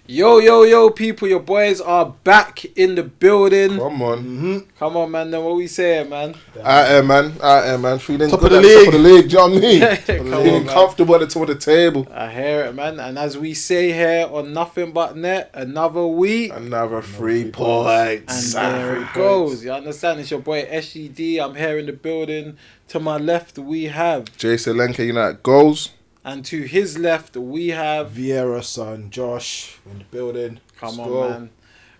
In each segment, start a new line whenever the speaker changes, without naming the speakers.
Yo, people, your boys are back in the building.
Come on.
Come on, man. Then what we saying, man?
I am, man. Feeling
Top
good
of the
at
league.
top of the league, do you know what I mean?
Come on,
Feeling
man.
comfortable at the top of the table.
I hear it, man. And as we say here on Nothing But Net, another week.
Another 3 points.
And there it goes. You understand? It's your boy SGD. I'm here in the building. To my left, we have.
Jason Lenke United goals.
And to his left, we have.
Vieira, son, Josh in the building.
Come
Let's
on,
go.
man.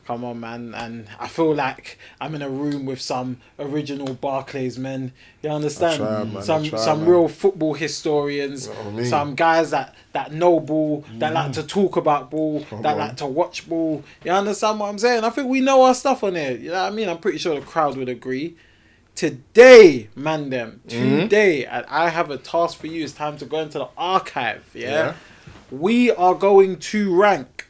Come on, man. And I feel like I'm in a room with some original Barclays men. You understand?
I try,
Some
man.
real football historians.
You know what I mean?
Some guys that know ball, that like to talk about ball, like to watch ball. You understand what I'm saying? I think we know our stuff on here. You know what I mean? I'm pretty sure the crowd would agree. Today, man, today, and I have a task for you. It's time to go into the archive. Yeah? We are going to rank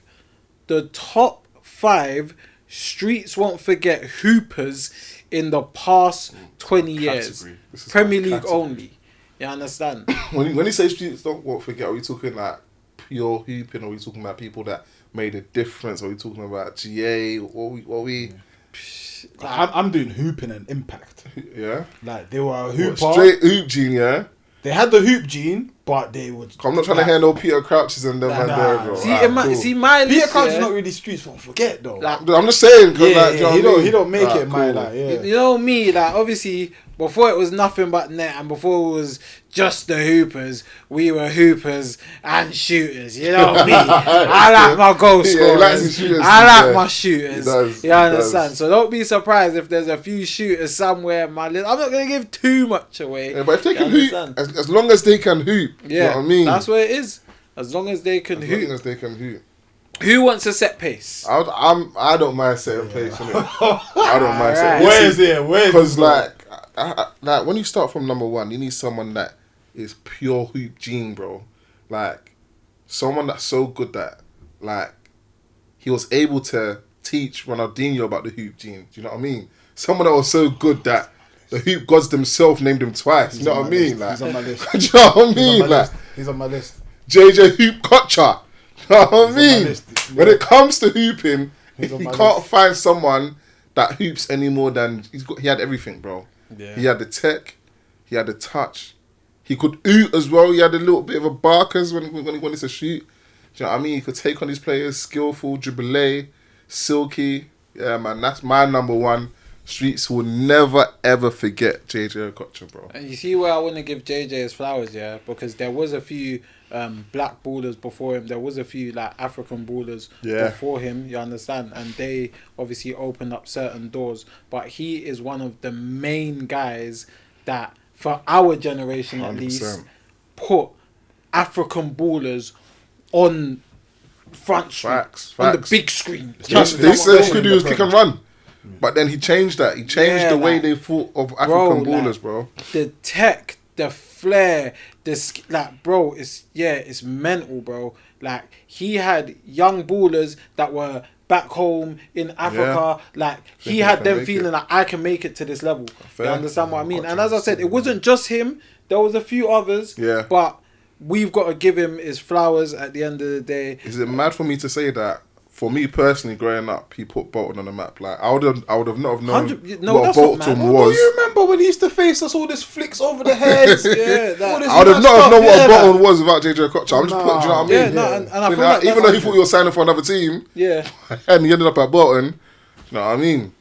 the top 5 Streets Won't Forget hoopers in the past 20 years.
This is
Premier
like
League
category.
only. You understand?
When you say streets won't forget, are we talking like pure hooping, or are we talking about people that made a difference? Are we talking about GA? What we
I'm doing hooping and impact.
yeah?
Like they were a
What,
hooper.
straight hoop gene, yeah?
They had the hoop gene, but they would.
I'm not trying to hear no Peter Crouches and them man there, bro.
See,
Alright, cool.
see my
Peter
list,
Crouch is
yeah?
not really Streets Won't Forget though.
Like,
I'm just saying, cause
yeah,
like, do you know
he
what I mean?
he don't make it in my
Cool.
like yeah.
You know me, like obviously before it was Nothing But Net and before it was just the hoopers, we were hoopers and shooters. You know me. I like my goal
Yeah, he
scorers.
likes his shooters,
I
to
like
be
my
fair.
shooters.
He does,
You
he
understand?
does.
So don't be surprised if there's a few shooters somewhere in my list. I'm not gonna give too much away.
Yeah, but if they
You
can hoop,
understand?
as long as they can hoop,
Yeah,
you know what I mean?
that's what it is. As long as they can
As
hoop.
long as they can hoop.
Who wants a set pace?
I don't mind setting pace, innit? I don't mind setting
Alright.
Where is it? Where is
Because
it?
like when you start from number 1, you need someone that is pure hoop gene, bro. Like someone that's so good that like he was able to teach Ronaldinho about the hoop gene. Do you know what I mean? Someone that was so good that the hoop gods themselves named him twice. You know what I mean? Like,
He's on my list.
do you know what I
He's on
mean?
my
Like
list. He's on my list.
JJ Hoop Kocha. You know what I
He's on my
mean?
list.
When it comes to hooping,
He's on
you
my
can't
list.
find someone that hoops any more than he had everything, bro.
Yeah.
He had the tech, he had the touch, he could oot as well. He had a little bit of a barkers when he wanted to shoot. Do you know what I mean? He could take on his players, skillful, dribbler, silky. Yeah, man, that's my number 1. Streets will never ever forget JJ Okocha, bro.
And you see where I want to give JJ his flowers, yeah? Because there was a few black ballers before him. There was a few like African ballers before him, you understand? And they obviously opened up certain doors. But he is one of the main guys that, for our generation at
100%.
least, put African ballers on front street,
Facts,
on the
facts.
big screen.
They said he could do his kick and run. But then he changed that. He changed
Yeah,
the way
like,
they thought of African
bro,
ballers,
like,
bro.
The tech, the flair, like, bro, it's mental, bro. Like, he had young ballers that were back home in Africa. Like, he
Thinking
had
they
them
can make
feeling
it.
like, I can make it to this level.
Fair.
You understand what I mean?
Gotcha.
And as I said, it wasn't just him. There was a few others.
Yeah.
But we've got to give him his flowers at the end of the day.
Is it mad for me to say that? For me personally, growing up, he put Bolton on the map. Like I would have not have known
100 no,
what
that's not
Bolton
mad.
Do
was.
you remember when he used to face us all this flicks over the heads?
Yeah, that-
All this
I would have
messed
not have
up,
known what
yeah,
Bolton
like-
was without JJ Okocha. I'm just putting, do you know what I mean?
Yeah, no, and I feel like
even
that's
though he thought he was signing for another team,
Yeah.
and he ended up at Bolton. You know what I mean?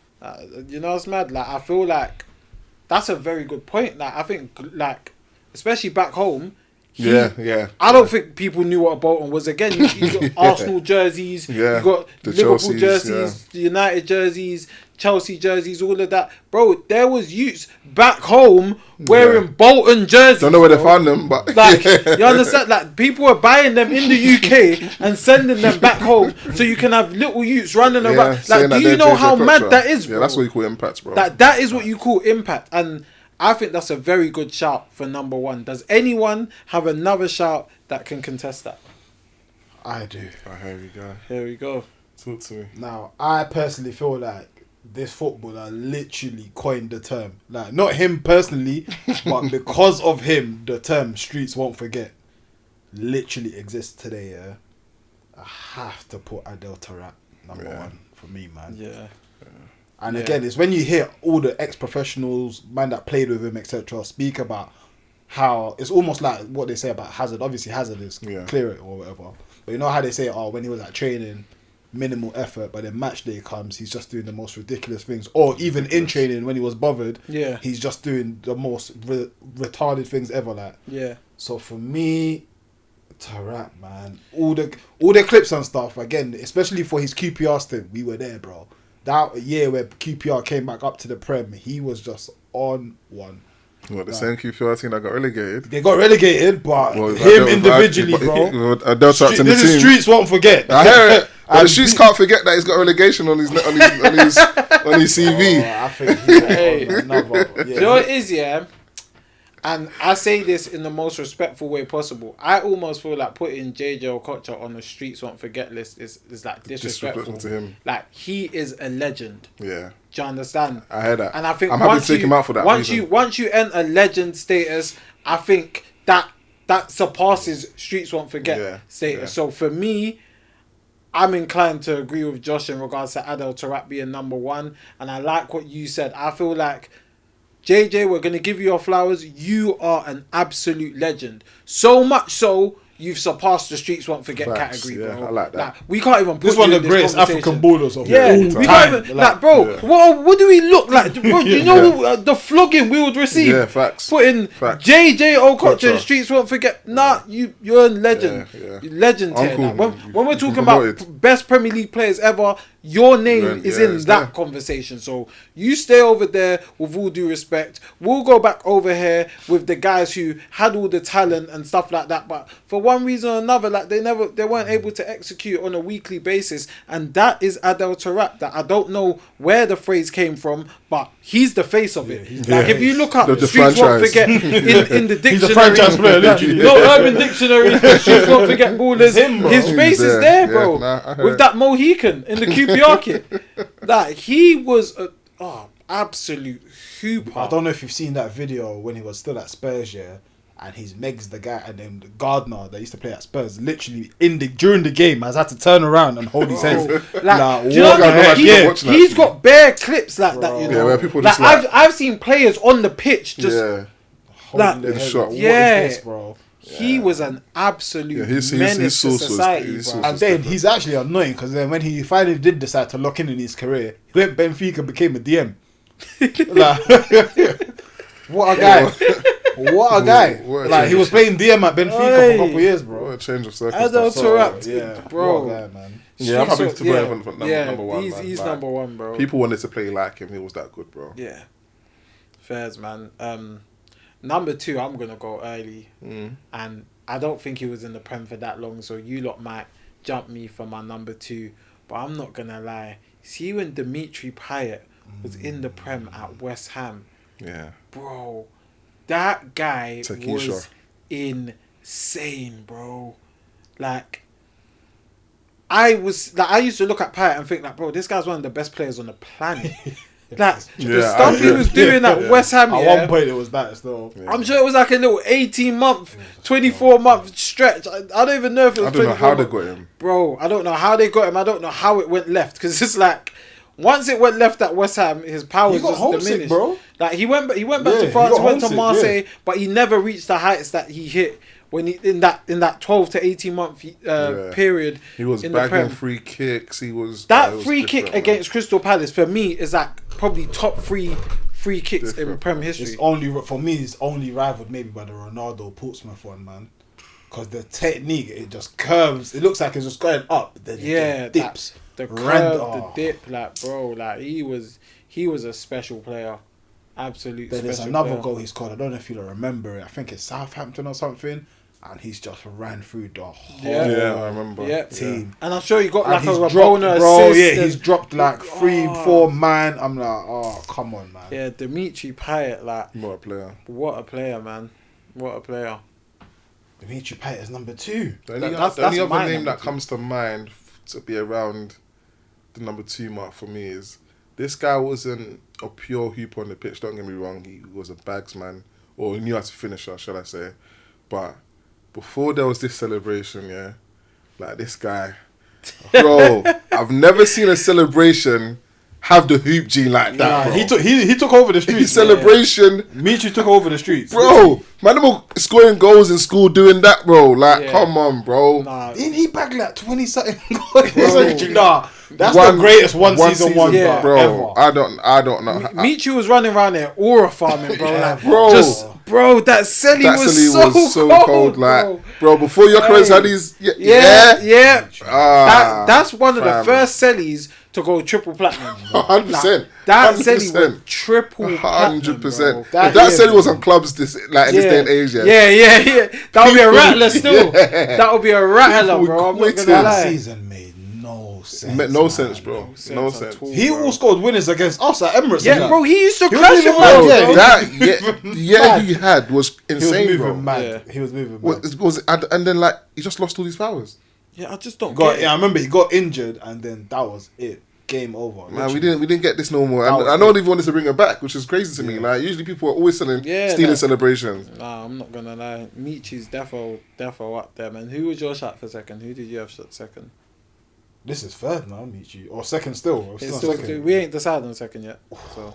You know what's mad? Like, I feel like that's a very good point. Like, I think, like, especially back home.
Yeah.
I don't think people knew what a Bolton was. Again, you got
Yeah.
Arsenal jerseys,
Yeah.
you got
The
Liverpool
Chelseas,
jerseys, the United jerseys, Chelsea jerseys, all of that. Bro, there was youths back home wearing Bolton jerseys.
Don't know where they
bro.
found them, but
Like, you understand? Like, people were buying them in the UK and sending them back home so you can have little youths running around.
saying
Like,
that
do you
they're
know
JJ
how mad
Okocha.
that is, bro?
Yeah, that's what you call impact, bro.
That is what you call impact. And I think that's a very good shout for number 1. Does anyone have another shout that can contest that?
I do.
Oh, here we go.
Here we go.
Talk to me.
Now, I personally feel like this footballer literally coined the term. Like, not him personally, but because of him, the term Streets Won't Forget literally exists today, yeah? I have to put Adel Taarabt number one for me, man.
Yeah.
And again, it's when you hear all the ex-professionals, man that played with him, etc., speak about how it's almost like what they say about Hazard. Obviously, Hazard is clear it or whatever. But you know how they say, oh, when he was at training, minimal effort, but then match day comes, he's just doing the most ridiculous things. Or even in training, when he was bothered, he's just doing the most retarded things ever. Like, so for me, Taarabt, man, all the clips and stuff. Again, especially for his QPR stint, we were there, bro. That year where QPR came back up to the Prem, he was just on one.
What, the same QPR team that got relegated?
They got relegated, but him individually, bro.
This
is streets won't forget.
I hear it. But the streets can't forget that he's got relegation on his CV.
Oh, I think he's another.
You know what it is, yeah? And I say this in the most respectful way possible. I almost feel like putting JJ Okocha on the streets won't forget list is like disrespectful
to him.
Like, he is a legend.
Yeah.
Do you understand?
I heard that.
And I think
I'm happy to take him out for that reason.
Once you enter legend status, I think that surpasses streets won't forget status. Yeah. So for me, I'm inclined to agree with Josh in regards to Adel Taarabt being number one. And I like what you said. I feel like, JJ, we're going to give you your flowers. You are an absolute legend. So much so, you've surpassed the streets won't forget category, bro.
I like that.
Like, we can't even put
this one of the greatest African ballers of
we can't even, like, bro, what do we look like? Bro, you know the flogging we would receive?
Yeah, facts.
Putting JJ Okocha in streets won't forget. Nah, you're a legend. You're legend here. Like, when we're talking about best Premier League players ever, your name is in that conversation. So you stay over there with all due respect. We'll go back over here with the guys who had all the talent and stuff like that, but for one reason or another, like they weren't able to execute on a weekly basis. And that is Adel Taarabt. That I don't know where the phrase came from, but he's the face of it. Like, if you look up
the
streets won't forget in the dictionary,
he's a franchise player, literally.
No Urban Dictionary, streets won't forget ballers. His face is there, bro. With that Mohican in the QPR kit. Like, he was a absolute hooper.
I don't know if you've seen that video when he was still at Spurs, and he's Megs the guy, and then Gardner that used to play at Spurs, literally during the game has had to turn around and hold his head.
Like, do you know he's got bare clips like that, you know.
Yeah, where people
like,
just
I've seen players on the pitch just
holding their head.
Shot.
What is this, bro?
He was an absolute menace to society, bro.
And then he's actually annoying because then when he finally did decide to lock in his career, he went Benfica, became a DM. What a guy! What a guy! Like, he was playing DM at Benfica for a couple of years, bro.
What a change of
Adel
circumstances.
Taarabt, bro.
What a guy, man.
Yeah, I'm happy to put him number one.
He's number one, bro.
People wanted to play like him. He was that good, bro.
Yeah, fairs, man. Number two, I'm gonna go early, and I don't think he was in the Prem for that long, so you lot might jump me for my number two, but I'm not gonna lie. See, when Dimitri Payet was in the Prem at West Ham, bro, that guy was insane, bro. Like, I used to look at Payet and think, like, bro, this guy's one of the best players on the planet. Like, the stuff he was doing at West Ham,
at one point it was that still.
I'm sure it was like a little 18-month, 24-month stretch. I don't even know if it was 24
I don't know how they got him.
Bro, I don't know how they got him. I don't know how it went left. Because it's like, once it went left at West Ham, his powers just diminished. Bro. Like, he went back to France, he went to Marseille, but he never reached the heights that he hit when he in that 12 to 18 month period.
He was bagging free kicks. He was
free kick against Crystal Palace for me is like probably top free kicks in Prem history.
It's only for me. It's only rivaled maybe by the Ronaldo Portsmouth one, man. Because the technique, it just curves. It looks like it's just going up. Then it dips.
The curve, the dip, like, bro, like he was a special player. Absolute
then
special
there's another
player.
goal he scored. I don't know if you'll remember it. I think it's Southampton or something. And he's just ran through the whole
I remember.
team.
And I'm sure he got like a
Rabona
assist.
Bro, he's dropped like 3-4 man. I'm like, oh, come on, man.
Yeah, Dimitri Payet, like,
What a player.
What a player, man. What a player.
Dimitri Payet is number 2.
The only other name that comes to mind to be around the number 2 mark for me is, this guy wasn't a pure hooper on the pitch, don't get me wrong. He was a bagsman, or he knew how to finish, shall I say. But before there was this celebration, like this guy, bro. I've never seen a celebration have the hoop gene like that, bro.
He took over the streets.
Celebration.
Michu took over the streets,
bro. Man, them scoring goals in school doing that, bro. Like, come on, bro.
Nah, didn't he bag like 20 something? Nah, that's the greatest one season wonder,
bro.
Ever.
I don't know.
Michu was running around there aura farming, bro. Like,
bro,
that celly was so cold,
like, bro. Before your careers had these,
that's one of the first cellies to go triple platinum.
100%.
That celly went triple
100%. If that celly was on clubs in this day and age,
yeah. That would be a rattler still. That would be a rattler, bro. I'm not gonna lie.
Season made no sense.
It made no sense, bro. No sense.
He all scored winners against us at Emirates.
Yeah, bro. He used to crash it,
bro. That he had was insane, bro.
He was moving mad.
And then like he just lost all these powers.
Yeah, I just don't get it.
Yeah, I remember he got injured and then that was it. Game over.
Man, we didn't get this no more. And I know they wanted to bring her back, which is crazy to me. Like usually people are always stealing celebrations.
Nah, I'm not gonna lie. Michi's defo up there, man. Who was your shot for second? Who did you have shot second?
This is third now, Michi. Or second still.
It's still second. We ain't decided on second yet. So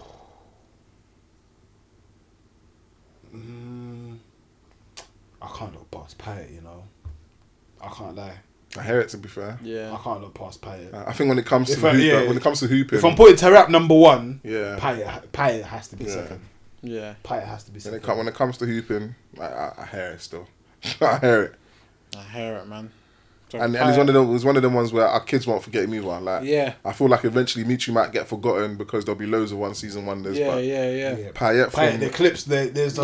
I can't look past Payet, you know. I can't lie.
I hear it, to be fair.
Yeah, I can't look past Payet.
I think when it comes to hooping,
if I'm putting Terap number one,
Payet
has to be second.
Yeah,
Payet has to be second.
When it comes to hooping, I hear it still. I hear it,
man. So
and it's one of them ones where our kids won't forget him either. Like, I feel like eventually Michu might get forgotten because there'll be loads of one season wonders. Payet,
the clips, there's too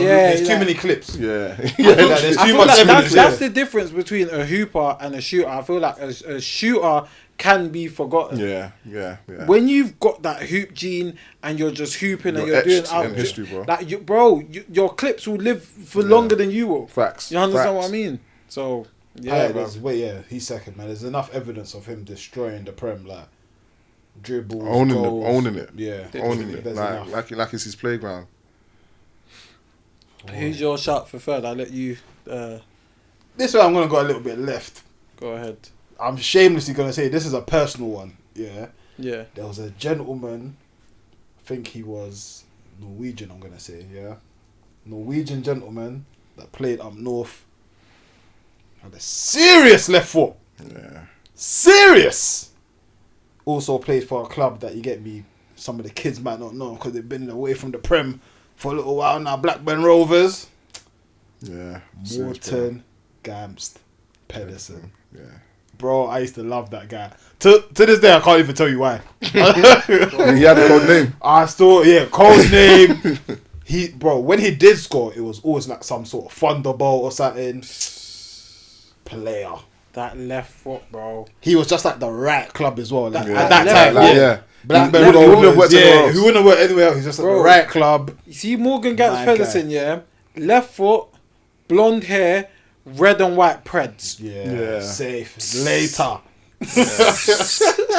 many clips.
Yeah,
there's too much evidence.
That's the difference between a hooper and a shooter. I feel like a shooter can be forgotten.
Yeah.
When you've got that hoop gene and you're just hooping and you're doing out
history, bro.
Like your clips will live for longer than you will.
Facts.
You understand what I mean? So.
He's second, man. There's enough evidence of him destroying the Prem, like dribbles,
owning it.
Yeah,
owning it. Like it's his playground.
Who's your shot for third? I'll let you.
This way, I'm gonna go a little bit left.
Go ahead.
I'm shamelessly gonna say this is a personal one. Yeah. There was a gentleman. I think he was Norwegian. I'm gonna say Norwegian gentleman that played up north. Had a serious left foot.
Yeah.
Serious. Also played for a club that, you get me, some of the kids might not know because they've been away from the Prem for a little while now. Blackburn Rovers.
Yeah.
Morton Gamst Pedersen.
Yeah.
Bro, I used to love that guy. To this day, I can't even tell you why.
He had a code name.
Code name. When he did score, it was always like some sort of thunderbolt or something. Player.
That left foot, bro.
He was just like the right club as well. At that time,
Blackburn Rovers.
Who wouldn't have worked anywhere else? He's just like the right club.
You see Morgan Gantz Pedersen, left foot, blonde hair, red and white Preds.
Yeah. Safe. Later.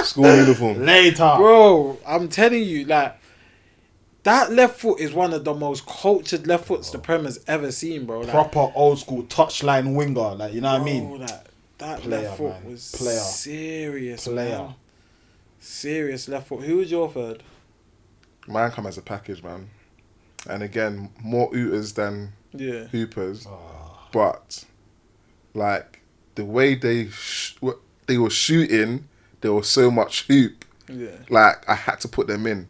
School uniform.
Later.
Bro, I'm telling you, like, that left foot is one of the most cultured left foots the Prem has ever seen, bro. Like,
proper old school touchline winger, like, you know what I mean?
That left foot was serious, man. Serious left foot. Who was your third?
Mine come as a package, man. And again, more ooters than hoopers. But, like, the way they were shooting, there was so much hoop.
Yeah.
Like, I had to put them in.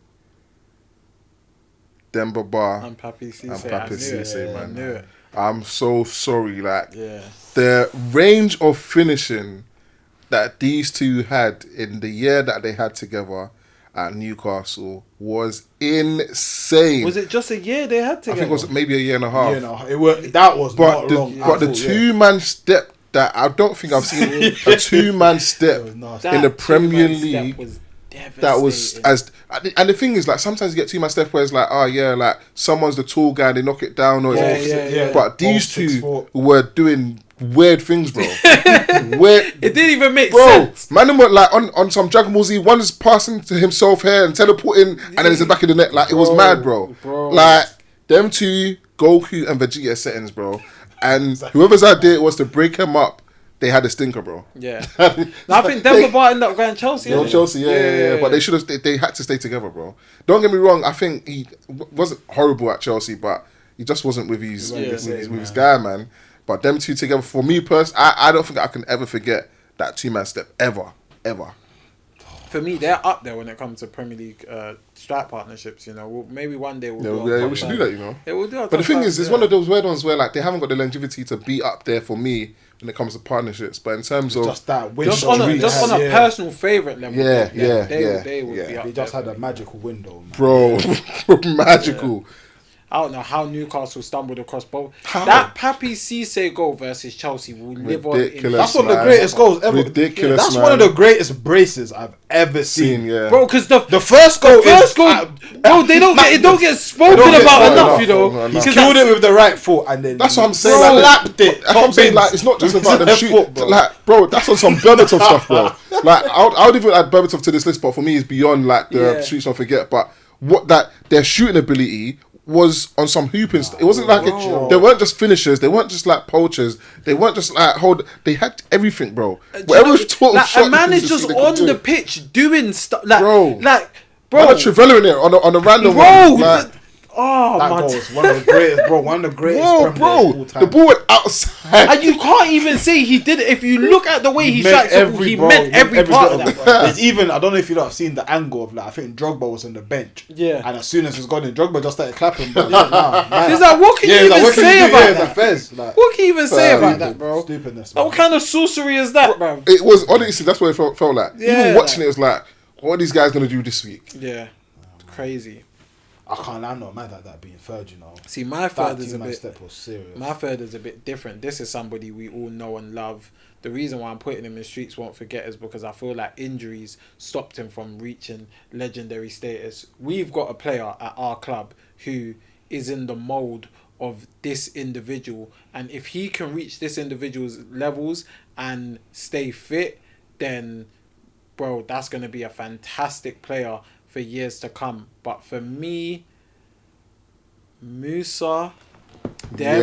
Demba Ba
and Papi Cisse,
man.
I knew it.
I'm so sorry. Like, the range of finishing that these two had in the year that they had together at Newcastle was insane.
Was it just a year they had together?
I think it was maybe a year and a half.
That was not long.
But the 2-man step that I don't think I've seen a 2-man step in the Premier League. That was and the thing is, like, sometimes you get 2-man step where it's like, like someone's the tall guy and they knock it down, or but these two were doing weird things, bro.
It didn't even make sense.
Man, were like on some Dragon Ball Z. One is passing to himself here and teleporting, and then it's the back of the net. Like, it was mad, bro. Like, them two Goku and Vegeta settings, bro. And whoever's idea it was to break him up they had a stinker, bro.
Yeah. No, I think Demba Ba ended up going Chelsea.
They were
innit?
Chelsea, yeah. But they should have. They had to stay together, bro. Don't get me wrong. I think he wasn't horrible at Chelsea, but he just wasn't with his guy, man. But them two together, for me personally, I don't think I can ever forget that 2-man step ever.
For me, they're up there when it comes to Premier League strike partnerships. You know, maybe one day we'll do.
Yeah, we should do that. You know.
Yeah, we'll do.
But the thing is, it's one of those weird ones where like they haven't got the longevity to be up there for me when it comes to partnerships. But in terms of
just that
just on a personal favourite level, they would be up.
They just had a magical window, man.
Bro, magical.
Yeah. I don't know how Newcastle stumbled across both.
How?
That Papi Cisse goal versus Chelsea will live on.
That's one of the greatest goals ever.
Ridiculous.
That's one of the greatest braces I've ever seen.
Yeah.
Bro, because the
first goal,
bro, it don't get spoken about enough, you know.
He killed it with the right foot, and then
that's what I'm saying.
Slapped it.
That's what I'm saying. Like, it's not just about them shooting. Like, bro, that's on some Berbatov stuff, bro. Like, I would even add Berbatov to this list, but for me, it's beyond like the streets don't forget. But their shooting ability was on some hooping. It wasn't like they weren't just finishers. They weren't just like poachers. They weren't just like They had everything, bro. Whatever
a man is just on the pitch doing stuff, bro. Man,
Trivella in there on a random one. Like,
that goal was one of the greatest, bro. One of the greatest.
Bro, the ball went outside,
and you can't even say he did it. If you look at the way he strikes the ball, he meant every part of that. Bro.
There's even, I don't know if you've seen the angle of like, I think Drogba was on the bench.
Yeah.
And as soon as it's gone in, Drogba just started clapping. But man.
Like, what can you even say about that? What can you even say about that, bro?
Stupidness.
What kind of sorcery is that, bro?
It was honestly, that's what it felt like. Even watching it was like, what are these guys gonna do this week?
Yeah. Crazy.
I'm not mad at that being third, you know.
See, my third is a bit different. This is somebody we all know and love. The reason why I'm putting him in Streets Won't Forget is because I feel like injuries stopped him from reaching legendary status. We've got a player at our club who is in the mould of this individual, and if he can reach this individual's levels and stay fit, then, bro, that's going to be a fantastic player for years to come. But for me, Musa Dembele.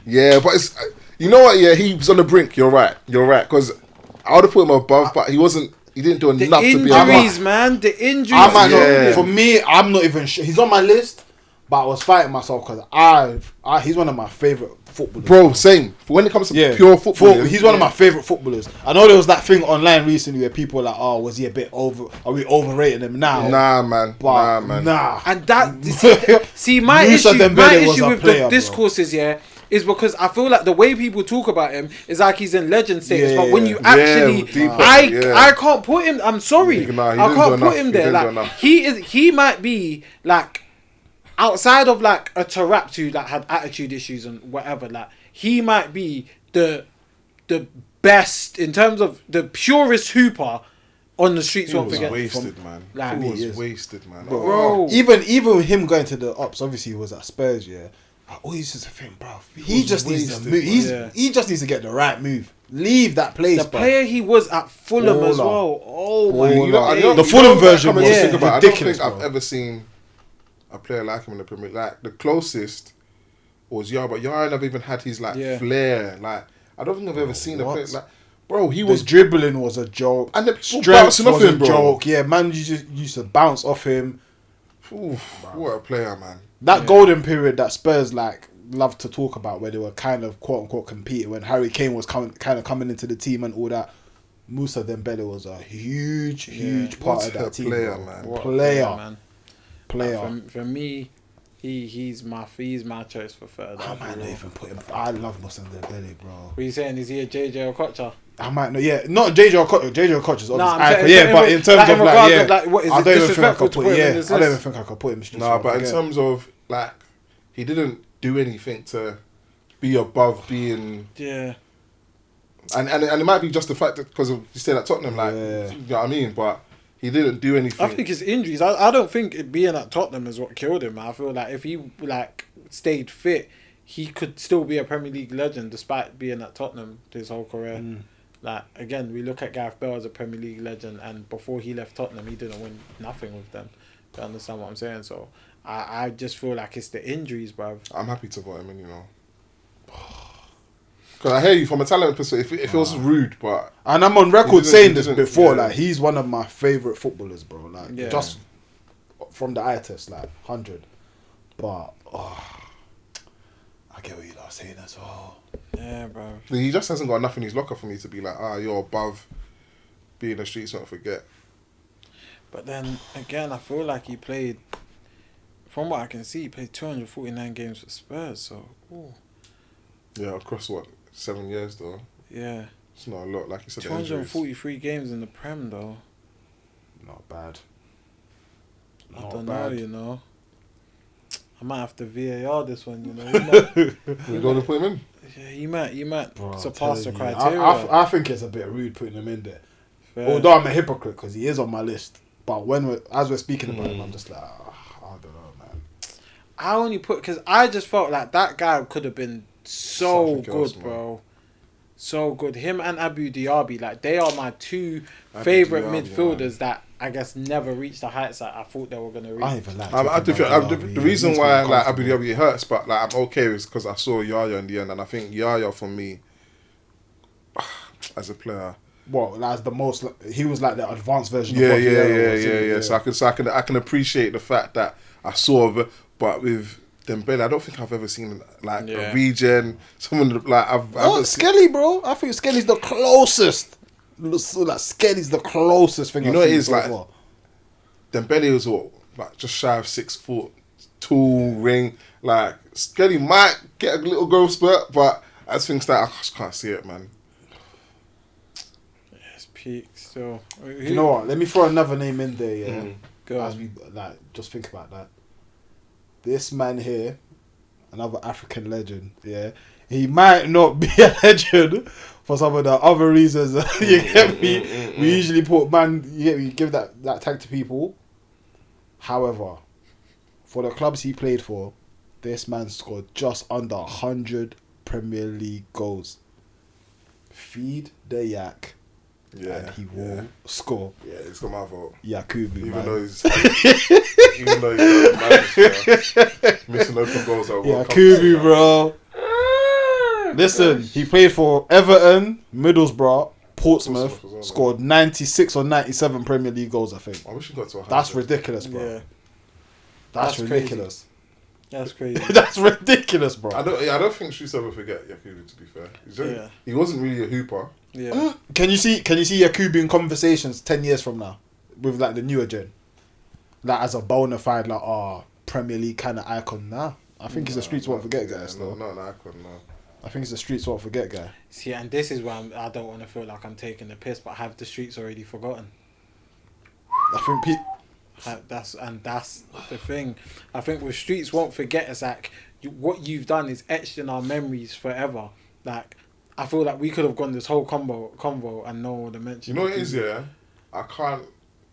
Yeah, but it's, you know what? Yeah, he was on the brink. You're right. Because I would have put him above, but he wasn't. He didn't do enough to be above.
The injuries.
For me, I'm not even sure. He's on my list, but I was fighting myself because he's one of my favourite footballers.
Bro, same. When it comes to pure football,
he's one of my favourite footballers. I know there was that thing online recently where people were like, "Oh, was he a bit over? Are we overrating him now?"
Nah, man.
And that see my issue with the discourses is because I feel like the way people talk about him is like he's in legend status, but when you actually, I can't put him. I'm sorry, I can't put him there. Like he might be like, outside of like a Taraptu who like had attitude issues and whatever, like he might be the best in terms of the purest hooper on the streets.
He was wasted, man.
Like,
he was wasted, man.
Bro. Even him going to the Ops, obviously he was at Spurs, I always used to think, bro, he just needs to move. He just needs to get the right move. Leave that place. The
player he was at Fulham as well. Oh my god,
the Fulham version was
ridiculous. I don't think
bro.
I've ever seen a player like him in the Premier League. Like the closest was Yara, but Yara never even had his flair. Like I don't think I've ever seen a player like. Bro, he was
dribbling was a joke,
and the strength was
a joke. Yeah, man, you just used to bounce off him.
What a player, man!
That golden period that Spurs love to talk about, where they were kind of quote unquote competing when Harry Kane was kind of coming into the team and all that. Musa Dembele was a huge part of that team.
Player, man.
Player.
For me, he's my choice for third.
I might not even put him. I love Musa Dembele, bro.
What are you saying? Is he a JJ Okocha?
I might not. Yeah, not JJ Okocha. JJ Okocha's
obviously
but in terms of
what is it disrespectful to put him in this list?
I don't even think I could put him.
But in terms of like, he didn't do anything to be above being.
Yeah.
And it might be just the fact that because you stayed at Tottenham, you know what I mean? But he didn't do anything.
I think his injuries. I don't think being at Tottenham is what killed him. I feel like if he stayed fit, he could still be a Premier League legend despite being at Tottenham his whole career. Like again, we look at Gareth Bale as a Premier League legend, and before he left Tottenham, he didn't win nothing with them. Do you understand what I'm saying? So I just feel like it's the injuries, bruv.
I'm happy to vote him in, you know. Because I hear you from a talent perspective. It feels rude, but
and I'm on record saying this before.
Yeah.
Like he's one of my favorite footballers, bro. Like
Yeah.
just from the eye test, like 100. But I get what you're saying as well.
Yeah, bro.
he just hasn't got enough in his locker for me to be like, you're above being a streets won't forget.
But then again, I feel like he played. From what I can see, he played 249 games for Spurs. So, ooh.
Yeah, across 7 years though.
Yeah.
It's not a lot, like you said.
243 games in the Prem though.
Not bad.
I don't know, you know. I might have to VAR this one, you know.
We're going to put him in.
Yeah, he might
Bro,
surpass the
you,
criteria.
I think it's a bit rude putting him in there.
Fair.
Although I'm a hypocrite because he is on my list. But as we're speaking about him, I'm just like, I don't know, man.
I only put because I just felt like that guy could have been so
Something
good,
else,
bro. So good. Him and Abu Diaby, like they are my two
Abu
favorite
Diaby,
midfielders that I guess never reached the heights that I thought they were gonna reach.
I don't even like
The reason why I like Abu Dhabi it hurts, but like I'm okay is because I saw Yaya in the end, and I think Yaya for me, as a player,
Well, that's the most. He was like the advanced version.
yeah.
of what Vieira was,
So I can appreciate the fact that I saw, but with Dembele, I don't think I've ever seen like a regen. Someone like
Skelly, bro. I think Skelly's the closest. Like Skelly's the closest thing.
You know, it is like Dembele was like just shy of 6 foot, tall, ring. Like Skelly might get a little growth spurt, but as things stand, I just can't see it, man.
It's peak still.
You know what? Let me throw another name in there. Yeah,
Go
as
on.
we like, just think about that. This man here, another African legend. Yeah, he might not be a legend for some of the other reasons. You get me? We usually put we give that tag to people. However, for the clubs he played for, this man scored just under 100 Premier League goals. Feed the yak.
Yeah,
and he will score.
Yeah, it's got my vote.
Yakubu,
Even
man.
though he's missing open goals at World Cup.
Yakubu, bro. Listen, he played for Everton, Middlesbrough, Portsmouth,
as well,
scored 96 or 97 Premier League goals, I think.
I wish he got to 100.
That's ridiculous, bro.
Yeah,
That's
That's
ridiculous.
that's crazy.
That's ridiculous, bro.
I don't think Streets ever forget Yakubu. To be fair, he wasn't really a hooper.
Yeah,
Can you see Yakubu in conversations 10 years from now with like the newer gen, like as a bona fide like Premier League kind of icon? Nah, I think he's a Streets won't forget guy. Still,
not an icon. No.
I think he's a Streets won't forget guy.
see, and this is why I don't want to feel like I'm taking the piss, but have the streets already forgotten?
I think
That's the thing. I think with Streets Won't Forget, it's like what you've done is etched in our memories forever. Like I feel like we could have gone this whole convo and no one would have mentioned.
You know what it is, yeah? I can't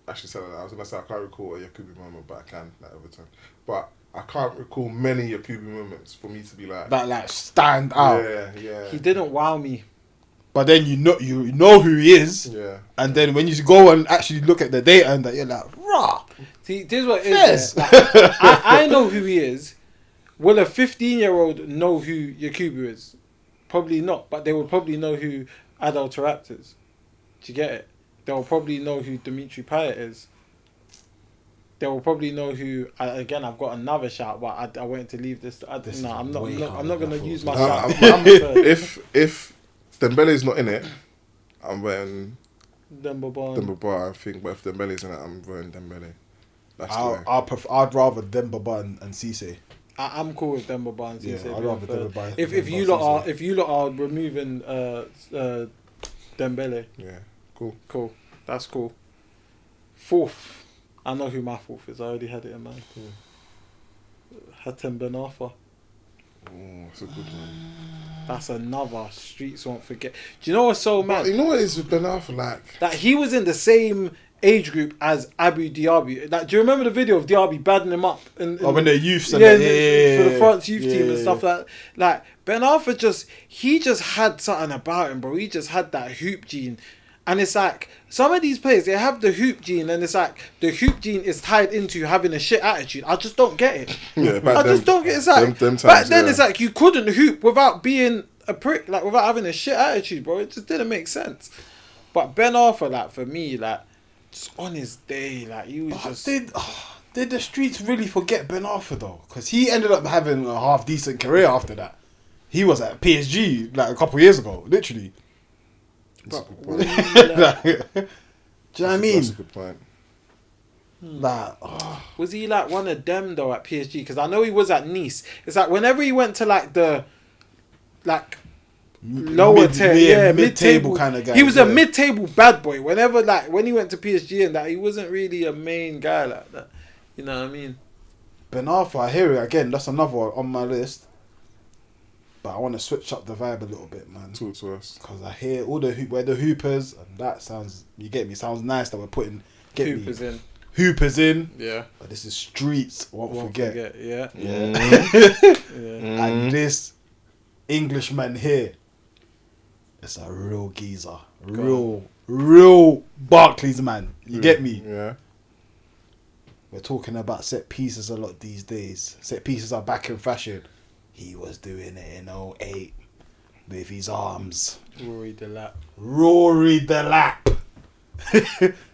actually say that. I was gonna say I can't recall a Yakubu moment, but I can like Everton. But I can't recall many Yakubu moments for me to be like
that like stand out.
Yeah.
He didn't wow me.
But then you know who he is.
Yeah.
And then when you go and actually look at the data and that, you're like, rah.
See, this is what it
Yes.
is. Yeah. Like, I know who he is. Will a 15-year-old know who Yakubu is? Probably not. But they will probably know who Adel Taarabt is. Do you get it? They will probably know who Dimitri Payet is. They will probably know who. Again, I've got another shout, but I wanted to leave this. I'm not going to use my shout.
If Dembele's not in it, I'm voting
Demba Ba.
I think. But if Dembele's in it, I'm voting Dembele. That's the way.
I'd rather Demba Ba and Cisse.
I'm cool with Demba Ba and Cisse.
Yeah, I'd rather Demba Ba.
If you lot are removing Dembele,
Yeah, cool.
That's cool. Fourth, I know who my fourth is. I already had it in mind. Hatem Ben Arfa.
Oh, that's a good one.
That's another Streets Won't Forget. Do you know what's so mad?
You know what it is with Ben Arfa, like
That he was in the same age group as Abu Diaby. Like, do you remember the video of Diaby badding him up?
When they're youths
for the France youth team and stuff like that. Like, Ben Arfa he just had something about him, bro. He just had that hoop gene. And it's like, some of these players, they have the hoop gene, and it's like, the hoop gene is tied into having a shit attitude. I just don't get it.
Yeah,
I just don't get it. It's like,
them times,
back then, it's like, you couldn't hoop without being a prick, like without having a shit attitude, bro. It just didn't make sense. But Ben Arthur, like for me, like just on his day, like he was just.
Did the streets really forget Ben Arthur though? Because he ended up having a half decent career after that. He was at PSG like a couple of years ago, literally.
That's a good
Do
point.
you know what I mean?
That's a good point.
Like,
Was he like one of them though at PSG? Because I know he was at Nice. It's like whenever he went to like the lower tier,
mid-table kind of guy.
He was a mid-table bad boy. Whenever like when he went to PSG and that, he wasn't really a main guy like that. You know what I mean?
Ben Arthur, I hear it again. That's another one on my list. But I want to switch up the vibe a little bit, man.
Talk to us.
Because I hear all the we're the hoopers, and that sounds, you get me, sounds nice that we're putting Hoopers in.
Yeah.
But this is streets. Won't forget.
Yeah.
And this Englishman here, it's a real geezer. Real Barclays man. You get me?
Yeah.
We're talking about set pieces a lot these days. Set pieces are back in fashion. He was doing it in 08 with his arms.
Rory the
Lap.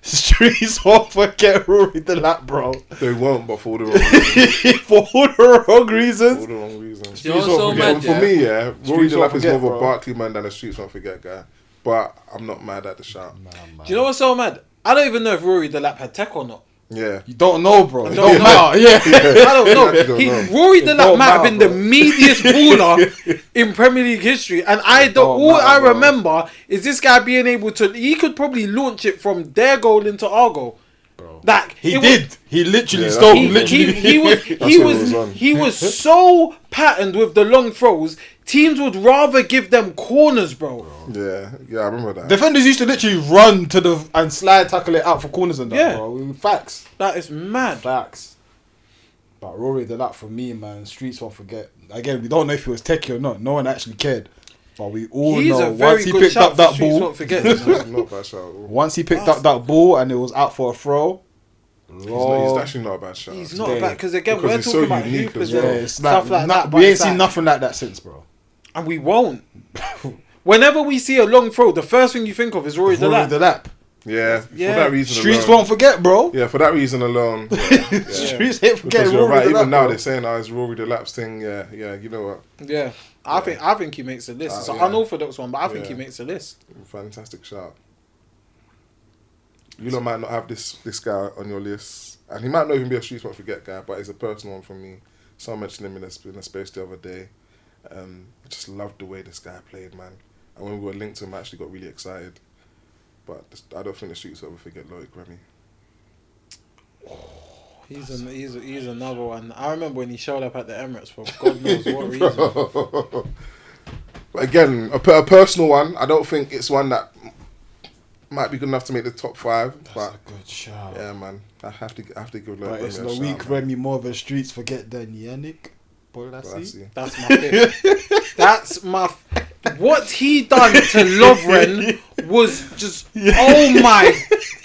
Streets won't forget Rory the Lap, bro.
They won't, but for all the wrong reasons.
For all the wrong reasons.
For all the wrong reasons.
You know what's so mad,
For me, yeah, Rory the Lap is more of a
bro.
Barkley man than a Streets Won't Forget guy. But I'm not mad at the shout.
Nah, man.
Do you know what's so mad? I don't even know if Rory the Lap had tech or not.
Yeah.
You don't know, bro. It
don't
don't matter. Yeah.
I don't know.
You don't know.
Rory the Lap
don't
might have
matter,
been
bro.
the meatiest baller in Premier League history, and
don't
all
matter,
I
bro.
remember is this guy being able to. He could probably launch it from their goal into our goal.
Bro.
Like
He
it
did.
was-
He literally
Yeah,
stole.
that's what
Literally.
he was
what it was on.
he was so patterned with the long throws. Teams would rather give them corners, bro.
Yeah. Yeah, I remember that.
Defenders used to literally run to the and slide tackle it out for corners and that,
Yeah.
bro. Facts.
That is mad.
Facts. But Rory the Lap for me, man. Streets won't forget. Again, we don't know if he was techie or not. No one actually cared. But we all
He's
know
a very
once he
good
picked
shout
up
for
that
Streets
ball.
Won't Forget. You know?
That's not a bad shout at all.
Once he picked up that ball and it was out for a throw.
He's actually not a bad shout.
He's not
Yeah.
bad because again
Because
we're
he's
talking
so
about
unique
hoopers
as
Yeah,
well.
and
it's
stuff like that. But
We ain't
it's
seen
like-
nothing like that since, bro.
and we won't. Whenever we see a long throw, the first thing you think of is Rory the
Rory
Lap.
the Lap.
Yeah.
Yeah.
For that reason
Streets
alone.
won't forget, bro.
Yeah, for that reason alone. Yeah.
Streets ain't forget
Because you're
Rory
right.
the
Even
Lap,
now
bro.
they're saying, it's Rory the Lap's thing. Yeah. Yeah. You know what?
Yeah, I think he makes the list. It's an
Yeah.
unorthodox one, but I think
Yeah.
he makes the list.
Fantastic shout. You lot might not have this guy on your list, and he might not even be a Streets Won't Forget guy, but it's a personal one for me. Someone mentioned him in a space the other day. I just loved the way this guy played, man. And when we were linked to him, I actually got really excited. But I don't think the Streets will ever forget Loic Remy.
He's another one. I remember when he showed up at the Emirates for God knows what reason.
But again, a personal one. I don't think it's one that might be good enough to make the top 5.
That's
but
a good shout.
yeah, man, I have to give Loic
But
Remy
it's
a
the
shout,
weak
man.
Remy more of a Streets forget than Yannick Bolasie.
Bolasie.
That's my fifth. That's my. What he done to Lovren was just oh my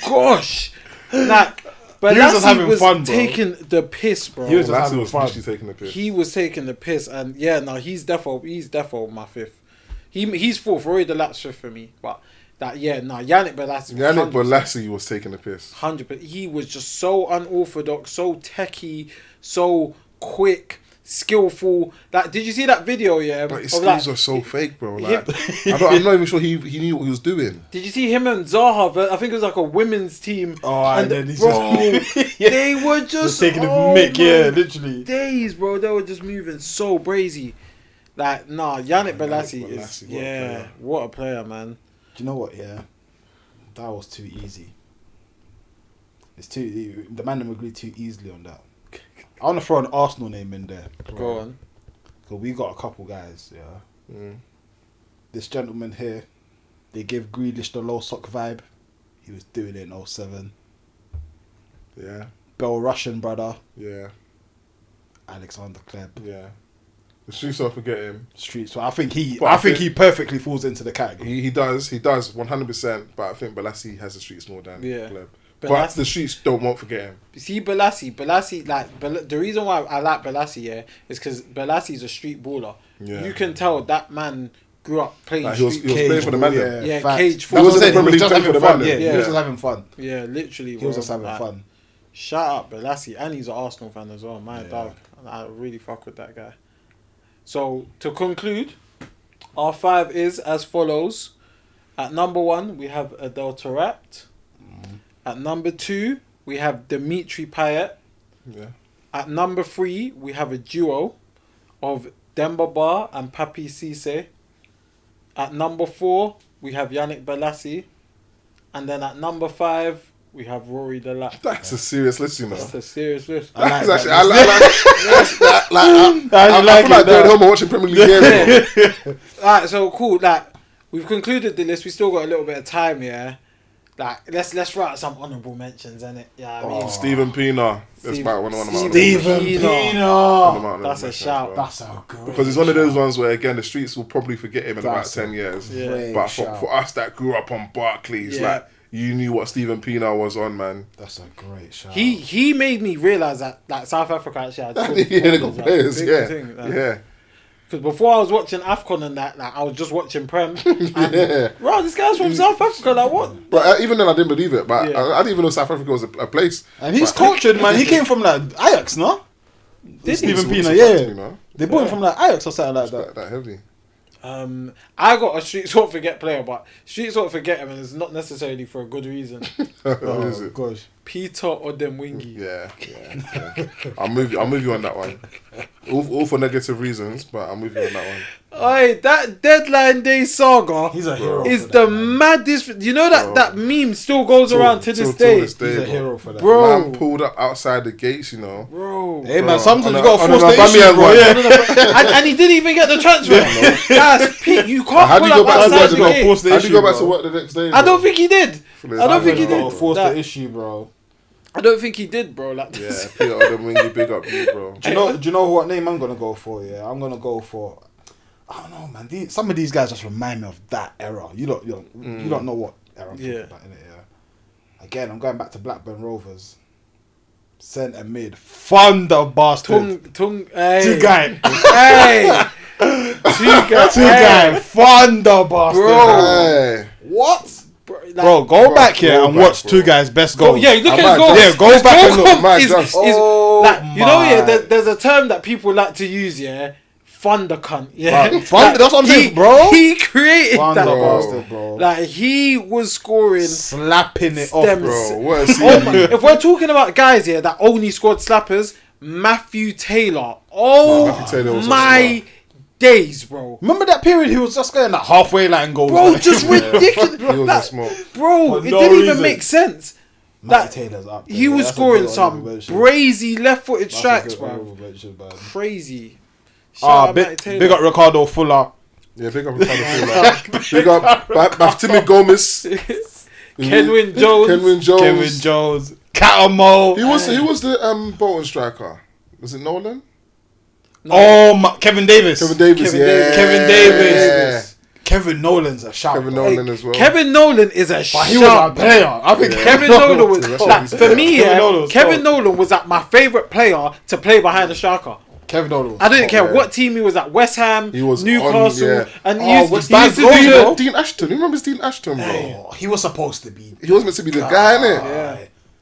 gosh, like. But
He was just having
was
fun, bro.
taking the piss, bro.
He was just
Bolasie
having
was
fun.
literally taking the piss.
He was taking the piss, and yeah, no, he's defo my fifth. He's fourth. Rory the Lap's fifth for me, but Yannick Bolasie.
Yannick Bolasie was taking the piss.
100%. He was just so unorthodox, so techie, so quick, skillful. Like, did you see that video? Yeah,
But his
of,
skills
like,
are so fake, bro.
him-
Like, I'm not even sure he knew what he was doing.
Did you see him and Zaha? I think it was like a women's team.
Oh, and then he's
bro,
just Yeah.
they were just
Just taking the
oh
mick,
my
yeah, literally.
days, bro. They were just moving so brazy. Like, nah, Yannick Bolasie
Bolasie,
is
what a player.
what a player, man.
Do you know what? Yeah, that was too easy. The man agreed too easily on that. I want to throw an Arsenal name in there.
Go on.
Cause we got a couple guys. Yeah,
Mm.
this gentleman here, they give Grealish the low sock vibe. He was doing it in 07.
Yeah,
Bell Russian brother,
yeah,
Alexander Kleb.
yeah. The Streets don't forget him.
Streets. So I think he
But I think-
he perfectly falls into the category.
He does 100%. But I think Bolasie has the Streets more than
Yeah.
Gleb.
But
But
that's-
the Streets won't forget him.
See Bolasie, like the reason why I like Bolasie, yeah, is because Bolasie is a street baller.
Yeah.
You can tell that man grew up playing
Like, he was
street.
playing for the man. then.
Yeah,
facts.
cage
That's what I
was in
said.
the
He
Premier
was
League
just
playing
having
for the
fun.
man.
Yeah,
Yeah.
he was just having fun.
Yeah, literally.
He was
bro.
just having
Like,
fun.
Shout out Balassi, and he's an Arsenal fan as well. My dog, I really fuck with that guy. So to conclude, our 5 is as follows. At number 1, we have Adel Taarabt. At number 2, we have Dimitri Payet.
Yeah.
At number 3, we have a duo of Demba Ba and Papi Cisse. At number 4, we have Yannick Balassi. And then at number 5, we have Rory Delap.
That's a serious list, you know.
That's a serious list.
That's
like
actually,
that.
I feel like going home and watching Premier League games.
Alright, so cool. Like, we've concluded the list. We still got a little bit of time, yeah. Like, let's write some honourable mentions, innit? Yeah, I mean,
Stephen Pienaar. That's
Steve-
about one of my
Stephen Pienaar.
That's a shout.
That's a good.
Because it's one of those ones where, again, the streets will probably forget him in about
That's
10 years.
Yeah.
But for us that grew up on Barclays,
Yeah.
like, you knew what Stephen Pienaar was on, man.
That's a great shout.
He made me realise that South Africa actually had good
Yeah, they got
like,
players,
big
yeah.
thing, like.
Yeah.
Because before I was watching AFCON and that, like, I was just watching Prem. And,
Yeah.
Bro, this guy's from South Africa. Like, what?
But even then, I didn't believe it. But
Yeah.
I didn't even know South Africa was a place.
And he's
But-
cultured, man. He came from like Ajax, no?
Did he?
Stephen
It's
Pienaar,
surprised me,
yeah.
no?
They bought him from like Ajax or something like that.
That heavy.
I got a Street Sort Forget player, but Street Sort Forget him, and it's not necessarily for a good reason.
What is it?
Gosh.
Peter Odemwingie.
Yeah. I'll move you on that one. All for negative reasons, but I'll move you on that one.
Oi, that Deadline Day saga
He's a hero.
is
for
the
that, man.
maddest. You know that,
Bro.
that meme still goes around to this day.
He's a hero for that.
Bro.
Man pulled up outside the gates, you know.
Bro.
Hey
Bro,
man, sometimes
on
you
a-
gotta
on
force
an
the issue,
Aubameyang
bro.
one.
Yeah.
and he didn't even get the transfer. Guys, Pete, you can't
How do
pull
you
up
go back to
outside
work?
the
You gotta
gate.
force the
How'd you
issue,
go back to
bro.
work the next day?
I
bro?
don't think he did. I don't think he
Gotta
did.
force
Like,
the issue, bro.
I don't think he did, bro. Like,
Yeah, Peter Odemwingie, big up you, bro.
Do you know what name I'm gonna go for? Yeah, I'm gonna go for. I don't know, man. Some of these guys just remind me of that era. You don't know what era I'm talking about, innit? Yeah. Again, I'm going back to Blackburn Rovers. Centre mid, thunder bastard.
Tung, hey.
Two guy,
Hey. Two
guy, thunder bastard.
Bro.
Hey.
What?
Like,
Bro, go back here
go
and
back,
watch
bro.
two guys' best
Oh,
goals.
yeah, look
I
at his
might
goal.
just-
go
His
back
goal
and look.
I might
is,
just-
Oh
like, you know, yeah,
my.
there's a term that people like to use, yeah. Thunder cunt, yeah.
Right, thunder, that's what I'm saying, bro.
He created
Thunder
that, bro.
bastard, bro.
Like, he was scoring.
Slapping it
Stems.
off,
Bro, what a
Oh
scene.
my, if we're talking about guys here that only scored slappers, Matthew Taylor. Oh
Matthew Taylor was
my days, bro.
Remember that period he was just going like halfway line goals?
Bro,
like-
just ridiculous.
He was a
Like,
smoke.
bro,
For
it
no
didn't even
reason.
make sense.
Matty
Like,
Taylor's up there.
he was
That's a
scoring
good
some
honourable mention.
brazy left-footed
That's a
strikes,
good
bro.
honourable mention, man.
Crazy. Shout out Matty Taylor.
Big up Ricardo Fuller.
Yeah, big up Ricardo Fuller. Big up Baftimi Gomez.
Kenwyn Jones.
Kenwyn Jones.
Kevin Jones. Catamo.
He was the Bolton striker. Was it Nolan?
Oh, my, Kevin Davis.
Kevin Davis,
Kevin
yeah.
Davis.
Kevin Davis. Kevin Nolan's a shout.
Kevin
bro.
Nolan as well.
Kevin Nolan is a
But he was a
shout.
player. I think
Yeah.
Kevin Nolan was
That's
like,
what he's
for me,
Kevin Nolan was
Kevin
cold.
Nolan was like my favourite player to play behind the striker.
Kevin Nolan was
I didn't care
yeah.
what team he was at, West Ham,
He was
Newcastle,
on, yeah.
and
Oh,
he used,
West
he used
Ham
to
goal,
do
bro.
Dean Ashton. You remember Dean Ashton, bro?
Oh, he was supposed to be.
He was meant to be the guy, innit?
Yeah.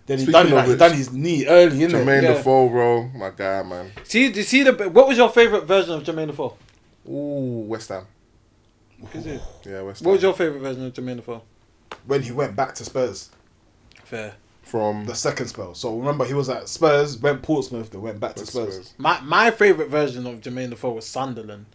Then he
Speaking
done,
of
like, he
which,
done his knee early, innit?
Jermaine
Yeah.
Defoe, bro. My guy, man.
See what was your favourite version of Jermaine Defoe?
Ooh, West Ham.
Is it?
Yeah, West Ham.
What was your favourite version of Jermaine Defoe?
When he went back to Spurs.
Fair.
From
The second spell. So remember, he was at Spurs, went Portsmouth, then went back to Spurs.
My favourite version of Jermaine Defoe was Sunderland.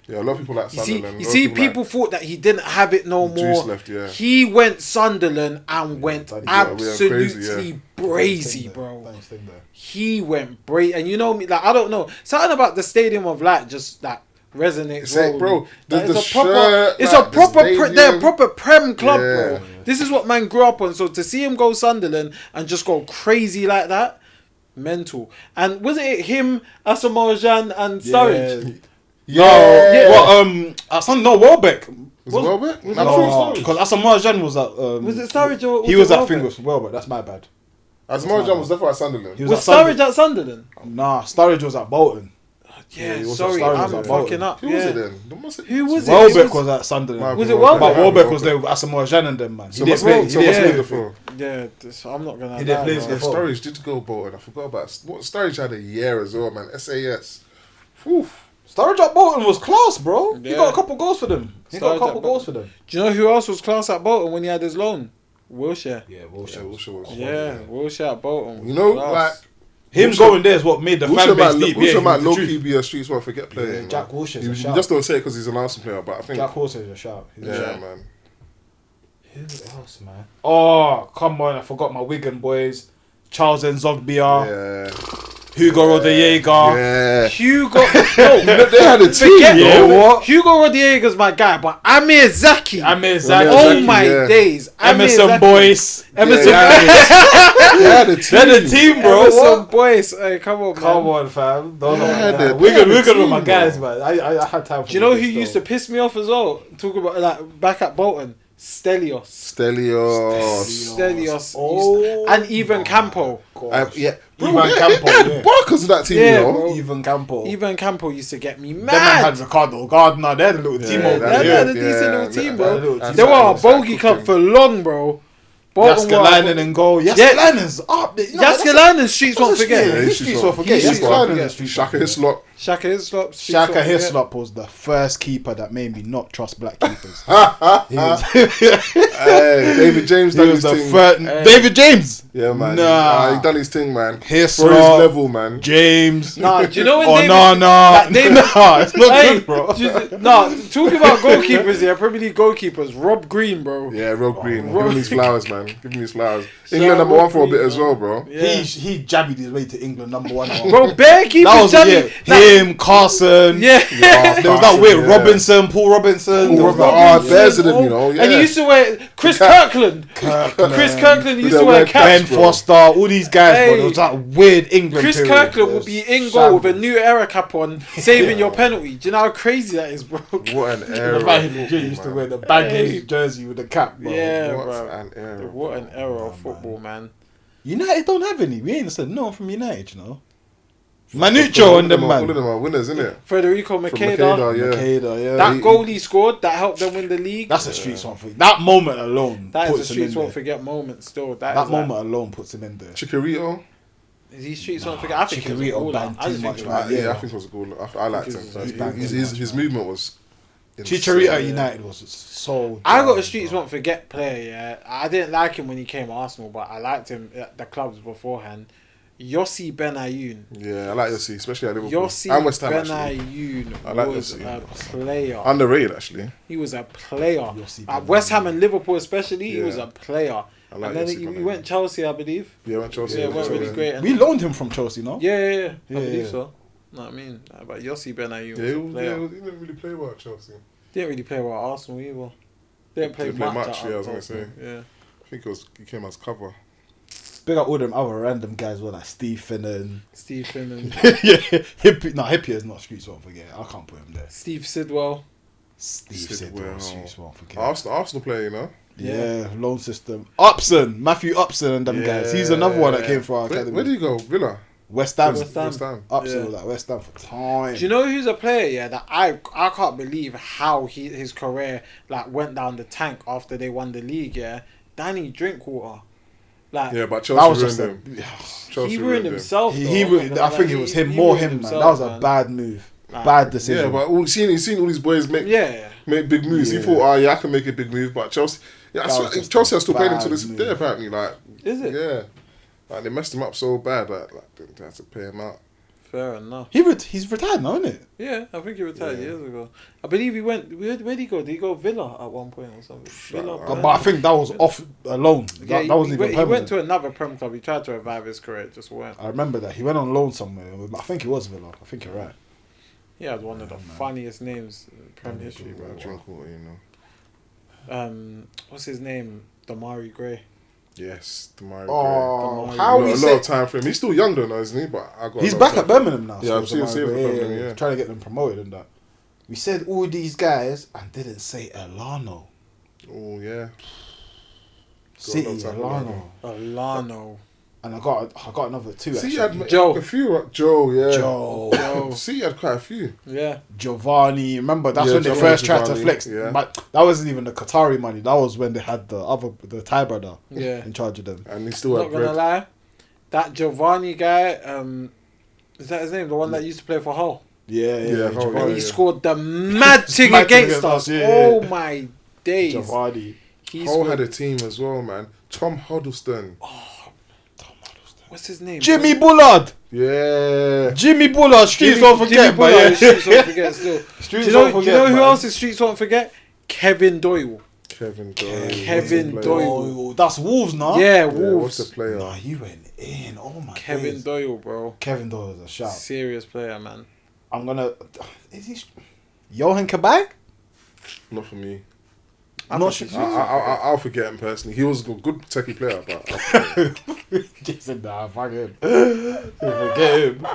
Yeah, a lot of people like
You see,
Sunderland.
people thought that he didn't have it no
Juice
more.
left, yeah.
He went Sunderland and went
Yeah,
absolutely
crazy,
brazy, bro.
Thanks, thing there.
He went brazy, and you know me, like I don't know, something about the Stadium of Light just like resonates,
Say, bro,
Like,
the
it's a proper,
shirt,
it's
like,
a proper,
the
they're a
stadium.
proper Prem club,
Yeah.
bro. This is what man grew up on. So to see him go Sunderland and just go crazy like that, mental. And wasn't it him, Asamoah Gyan, and Sturridge?
Yeah.
Yeah.
What? Welbeck.
Was it Welbeck?
was
I'm
it
sure it
No,
was Sturridge.
because Asamoah Gyan was at.
Was it Sturridge or
He
it
was at
Welbeck?
Fingers Welbeck. That's my bad.
Asamoah Gyan was definitely at Sunderland.
He
Was
at Sunderland.
Sturridge at Sunderland?
Nah, Sturridge was at Bolton.
Yeah,
he was
sorry,
at
I'm
Sturridge.
fucking up.
Who
yeah.
was it then?
Who was it?
Welbeck was at Sunderland.
Was it
Welbeck?
But
Welbeck?
Welbeck was there with Asamoah Gyan and them, man.
So
He
must
didn't
be
play. He didn't play.
before.
Yeah, I'm not gonna.
He didn't play
lie,
his
bro.
Yeah,
before.
Sturridge did go Bolton. I forgot about Sturridge had a year as well, man. SAS. Oof.
Sturridge at Bolton was class, bro. He
Yeah.
got a couple goals for them. He got a
Sturridge
couple
at
goals for them.
Do you know who else was class at Bolton when he had his loan? Wilshere.
Yeah,
Wilshere was.
Yeah, Wilshere at Bolton.
You know,
Class.
like
Him
Wilshere-
going there is what made the fan base deep.
Wilshere might
he's the
low
truth.
key be a streets won't forget player.
Yeah,
you know.
Jack Wilshere's
You
a shout.
just don't say it because he's an Arsenal player, but I think
Jack Wilshere's a shout. He's a
yeah,
shout.
man.
Who else, man? Oh, come on! I forgot my Wigan boys. Charles Nzogbia,
Yeah,
Hugo Rodallega.
yeah.
Hugo. No,
They had a team,
forget
Yeah,
though.
what?
Hugo Rodallega's my guy, but Amir Zaki.
Amir Zaki.
Oh
Zaki,
my
yeah.
days. Amir
Emerson
Zaki.
Boyce.
Emerson.
Yeah, They had a team.
They're the team, bro.
Emerson
What?
Boyce. Hey, come on, man.
Come on, fam. Don't know
Yeah,
about
they-
that.
they had a
Wigan were my
team,
guys,
bro.
man. I had time for
Do you know who
Wigan
used
still.
to piss me off as well? Talk about like back at Bolton. Stelios. Stelios.
Oh,
and even Campo.
Yeah, bro,
Ivan
they
Campo,
had
yeah.
Barkers in that team,
Yeah,
you know.
bro.
Even Campo.
Even Campo used to get me
Them man had
mad.
Ricardo Gardner. They had a little team over
that-
there.
had a decent little team, bro.
That's
They were a
that's
bogey
like
club
cooking.
for long, bro. Bolton were-
Jaskalainen in goal. Jaskalainen's up.
Jaskalainen, streets won't forget.
Yeah, his streets won't forget.
His streets won't
Jaskalainen's
forget.
streets won't
Shaka
forget.
Hislop.
Shaka Hislop. streets
Shaka
won't forget.
Hislop was the first keeper that made me not trust black keepers. He was,
Hey, David James
he
done
was
his
the
thing.
first. David James.
Yeah, man.
Nah.
He done his thing, man.
Hislop.
For his level, man.
James.
Nah, do you know when
Oh
David...
no,
like David-
no, it's not
Hey,
good, bro.
No, talking about goalkeepers here, Premier League goalkeepers, Rob Green, bro.
Yeah, Rob Green.
Rob-
Give him his flowers, man. Give him his flowers.
Shout
England
out
number one
Rob
for a bit
Green,
as well, bro.
Yeah.
He jabbied his way to England number one.
Bro, bare keepers
That was
jamming.
him, Carson.
Yeah.
There was that
Carson,
weird
yeah.
Robinson, Paul Robinson. There was
Robinson.
that
Oh, there's them, you know. Yeah.
And he used to wear Chris
Cap.
Kirkland.
Kirkland.
Chris Kirkland used
With
to
the
wear
red
caps.
Ben
bro.
Foster, all these guys,
Hey.
bro. There was that weird England
Chris
period.
Kirkland would be in goal with a
Shambles.
new era cap on, saving your penalty. Do you know how crazy that is, bro?
What an era.
The man who legit used to wear the baggy jersey with the cap, bro.
Yeah,
What
bro.
an era.
What an era of football, man.
United don't have any. We ain't said no one from United, you know. Manucho and them,
All of
man.
them are winners, isn't it?
Federico
From
Makeda.
Makeda, yeah.
Makeda, yeah.
That goal he scored, that helped them win the league.
That's a streets one for that moment alone.
That is a
puts him
streets
in
won't
there.
forget moment still.
That
is like-
moment alone puts him in there.
Chikorito.
Is he streets won't forget? I think he was a
Chikorito
goaler.
banged
I
too
just
much,
think
man.
he was-
Yeah, I think it was a goal. I liked him.
He
banged
His movement was.
Chicharito at
insane.
United was so.
I got a
jam,
streets
bro.
won't forget player. Yeah, I didn't like him when he came to Arsenal, but I liked him at the clubs beforehand. Yossi Benayoun.
Yeah, I like Yossi, especially at Liverpool.
Yossi
And West Ham, actually.
Benayoun
I like
was
Yossi.
a player.
Underrated, actually.
He was a player.
Yossi
At
Benayoun.
West Ham and Liverpool especially, he
Yeah.
was a player.
I like
And then
Yossi
he
Benayoun.
went Chelsea, I believe.
Yeah, went Chelsea.
Yeah, it went really
yeah.
great. And
We loaned him from Chelsea, no?
I
Yeah,
believe
yeah.
so. Know what I mean? But Yossi Benayoun was
Yeah,
a player.
he didn't really play well at Chelsea.
Didn't really play well at Arsenal either. Didn't play
Didn't play
much.
much,
at
yeah, I was gonna
Arsenal.
say.
Yeah.
I think he came as cover.
Big up all them other random guys, well, like Steve Finnan.
Steve Finnan.
Yeah, Hippie. No, Hippie is not streets won't forget. I can't put him there.
Steve Sidwell.
Steve
Sidwell.
Sidwell, streets won't forget.
Arsenal player, you know.
Yeah, loan system. Upson, Matthew Upson and them guys. He's another one that came from our academy.
Where did he go? Villa.
West Ham.
West Ham.
West Ham.
Upson
Yeah.
was at West Ham for time.
Do you know who's a player? Yeah, that I can't believe how his career like went down the tank after they won the league. Yeah, Danny Drinkwater. Like
Yeah, but
that
Chelsea
was just
ruined
a,
him.
he
Chelsea
ruined
him.
himself. though.
he
I'm not
I
gonna
think
lie.
it was him,
He
more
ruined
him, man.
himself,
That was a
man.
bad move.
Like,
Bad decision.
Yeah, but he's seen all these boys make
Yeah.
big moves. He
Yeah.
thought, I can make a big move, but Chelsea. Yeah, I
That
swear,
was just
Chelsea
a
are still paying him to
bad
this
move.
day. Apparently, like
Is it?
yeah, like they messed him up so bad that they had to pay him out.
Fair enough.
He's retired now, isn't it?
Yeah, I think he retired
Yeah.
years ago. I believe he went. Where did he go? Did he go Villa at one point or something? Villa.
But
But I think that was off alone.
yeah,
That wasn't even
he
permanent.
went to another Prem club. He tried to revive his career. It just weren't.
I remember that he went on loan somewhere. I think it was Villa. I think you're right.
He had one of the funniest names in Prem history, bro.
Drinkwater, you know.
What's his name? Damari Gray.
Yes, Damari
Oh,
Gray.
how
Gray.
he
A lot of
said
time for him. He's still young though, now, isn't he? But I got.
he's
a lot
back
of
at
time for him.
Birmingham now.
Yeah,
so
I've seen him
Damari
for
Gray,
Birmingham. Yeah.
trying to get them promoted and that. We said all these guys and didn't say Elano.
Oh yeah.
City
Got a lot of time for
Elano.
Alano.
And I got another two.
See, you
Actually.
had
Joe.
a few. Joe, yeah.
Joe.
See, you had quite a few.
Yeah.
Giovanni. Remember, that's
Yeah,
when they
Giovanni,
first tried to flex.
yeah.
But that wasn't even the Qatari money. That was when they had the Thai brother in charge of them.
And he still
Not
had
gonna
bread.
lie, that Giovanni guy, is that his name? The one that used to play for Hull.
Yeah.
Giovanni.
And he scored the mad thing
Mad thing
against us.
yeah.
Oh my days.
Giovanni.
Hull had a team as well, man. Tom Huddleston.
What's his name?
Jimmy Bullard.
Yeah.
Jimmy Bullard. Streets won't forget,
Jimmy
but
Bullard,
yeah.
Streets won't forget still.
Streets
Do you know,
won't
do you know
forget,
who
man.
else is Streets won't forget? Kevin Doyle.
Kevin Doyle.
Kevin
What's the player?
Doyle.
Oh, that's Wolves now.
Yeah,
Yeah, what's
Wolves.
the player?
Nah, he went in. Oh my
Kevin
days.
Doyle, bro.
Kevin Doyle is a shout.
Serious player, man.
I'm gonna. Is he? Johan Kabay?
Not for me.
I'm not sure.
I'll forget him personally. He was a good techie player, but
Jason, nah, fuck him. Forget him.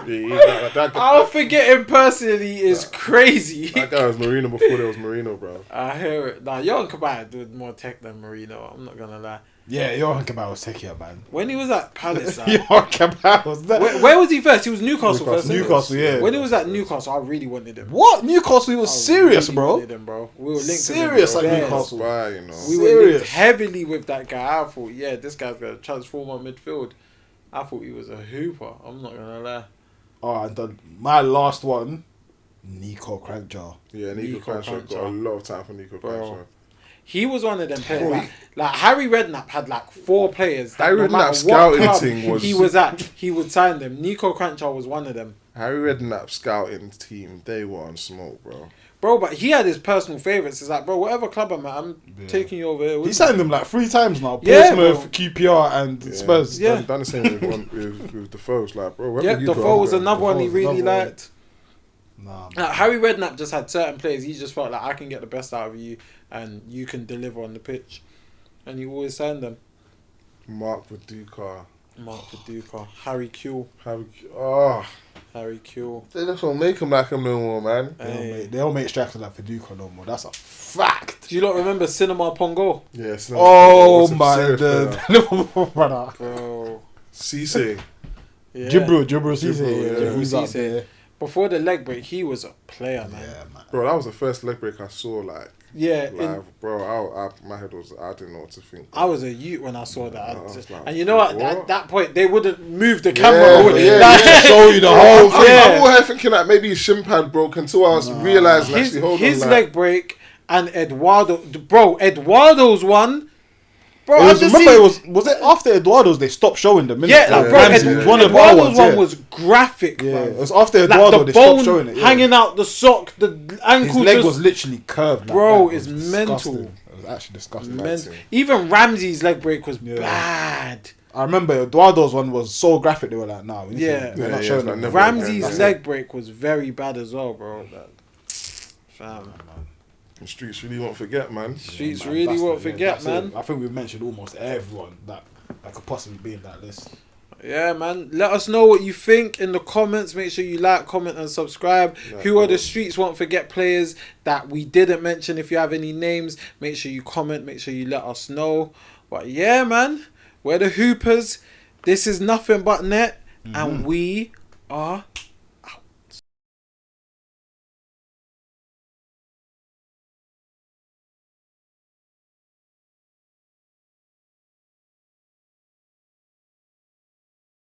I'll forget him personally is crazy.
That guy was Marino before there was Marino, bro.
I hear it. Nah, Johan Kabay did more tech than Marino. I'm not gonna lie.
Yeah, Johan Kabay was taking man.
When he was at Palace,
Johan Kabay was that.
where was he first? He was Newcastle first. wasn't he?
Newcastle, yeah.
When he was at Newcastle, I really wanted him.
What? Newcastle was serious,
really
bro.
wanted him, bro. We were linked
Serious
with
at
him, bro.
Newcastle.
Why, you know.
We were
Serious.
linked heavily with that guy. I thought, yeah, this guy's gonna transform our midfield. I thought he was a hooper. I'm not gonna lie.
Oh, and my last one, Nico Crankjar.
Yeah, Nico Cranshaw got a lot of time for Nico Cranshaw.
He was one of them players. Like Harry Redknapp had like 4 players. that
Harry
no matter
Redknapp's
what
scouting
club
team was-
he was at, he would sign them. Nico Cranshaw was one of them.
Harry Redknapp scouting team, they were on smoke, bro.
Bro, but he had his personal favourites. It's like, bro, whatever club I'm at, I'm taking you over here.
He signed them like 3 times now.
Yeah,
Portsmouth,
bro.
QPR, and Spurs.
Yeah.
Done the same with Defoe. It's like, bro, wherever
Yep,
you
Defoe
go,
was
I'm
another one he
Defoe's
really
another one.
liked.
Nah, man.
Like, Harry Redknapp just had certain players. He just felt like I can get the best out of you and you can deliver on the pitch. And he always signed them.
Mark Viduka.
Mark Viduka, Harry Kuehl. Harry Kuehl.
They just don't make him like him no more, man.
Hey.
They don't make strikers like Fiduka no more. That's a fact.
Do you not remember Cinema Pongo?
Yes.
Oh my, the Liverpool brother.
Bro.
Cisse.
Yeah.
Jibril Cisse.
Jibril, yeah.
Who's up
Cisse.
there?
Before the leg break, he was a player, man.
Yeah, man.
Bro, that was the first leg break I saw, like,
Yeah,
live. Bro, my head was, I didn't know what to think.
I was a youth when I saw that.
I was like,
And you know what?
what?
At that point, they wouldn't move the camera.
Yeah,
would they?
yeah,
Like-
yeah.
Show you the whole thing.
Yeah.
I'm all here thinking that maybe his shin pad broke until I was realising
his
actually, hold
his
on,
leg break and Eduardo's one. Bro,
It
I've
was,
just
remember,
seen,
it was after Eduardo's they stopped showing them. innit?
yeah, like, bro,
Ramsey,
Ed-
was one of our
Eduardo's
ones.
one
Yeah.
was graphic,
Yeah,
bro.
it was after
Like
Eduardo
the
they stopped
bone
showing it. Yeah.
hanging out the sock, the ankle.
His leg
just,
was literally curved. Like
Bro,
that. It
it's
was
mental.
disgusting. It was actually disgusting.
mental. Even Ramsey's leg break was bad.
I remember Eduardo's one was so graphic. They were like, "Nah, we need
Yeah.
to, we're
Yeah,
not
yeah,
showing
it's like
them."
never
Ramsey's
again.
leg break was very bad as well, bro. Like, fam.
The streets really won't forget, man.
Streets
Man,
really
that's
won't
the- yeah,
forget,
that's
man.
it. I think we've mentioned almost everyone that could possibly be in that list.
Yeah, man. Let us know what you think in the comments. Make sure you like, comment, and subscribe. Who are the Streets Won't Forget players that we didn't mention? If you have any names, make sure you comment. Make sure you let us know. But yeah, man. We're the Hoopers. This is Nothing But Net. And we are